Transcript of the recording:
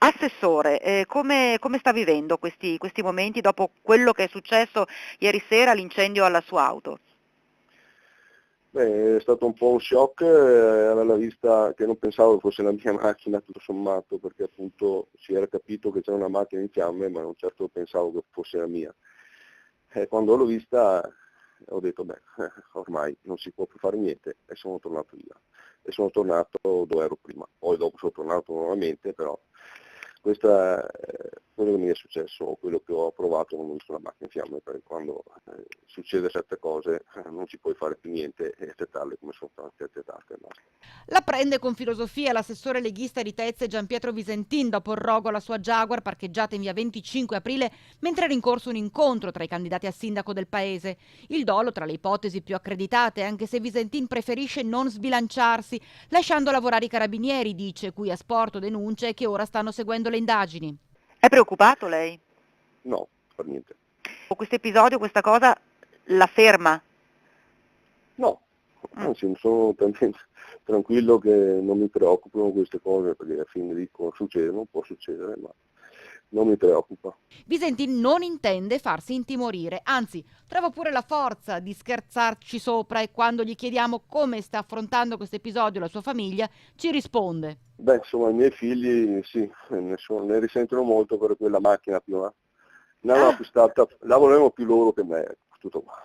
Assessore, come sta vivendo questi momenti dopo quello che è successo ieri sera, l'incendio alla sua auto? Beh, è stato un po' un shock alla vista che non pensavo fosse la mia macchina tutto sommato, perché appunto si era capito che c'era una macchina in fiamme, ma non certo pensavo che fosse la mia. Quando l'ho vista ho detto, beh, ormai non si può più fare niente e sono tornato via. E sono tornato dove ero prima. Poi dopo sono tornato nuovamente, però questo è quello che mi è successo, quello che ho provato quando ho visto la macchina in fiamme, perché quando succede certe cose non ci puoi fare più niente e accettarle come sono state accettate. Basta. La prende con filosofia l'assessore leghista di Tezze Gianpietro Visentin dopo il rogo alla sua Jaguar parcheggiata in via 25 aprile mentre era in corso un incontro tra i candidati a sindaco del paese. Il dolo tra le ipotesi più accreditate, anche se Visentin preferisce non sbilanciarsi, lasciando lavorare i carabinieri, dice, cui ha sporto denunce e che ora stanno seguendo le indagini. È preoccupato lei? No, per niente. Questo episodio, questa cosa la ferma? No, Mm. anzi sono talmente tranquillo che non mi preoccupano queste cose, perché alla fine dico succedono, può succedere, ma non mi preoccupa. Visentin non intende farsi intimorire, anzi, trova pure la forza di scherzarci sopra e quando gli chiediamo come sta affrontando questo episodio la sua famiglia, ci risponde. Beh, insomma, i miei figli sì, ne risentono molto per quella macchina prima. Ne hanno Ah, acquistata, la volevano più loro che me, tutto qua.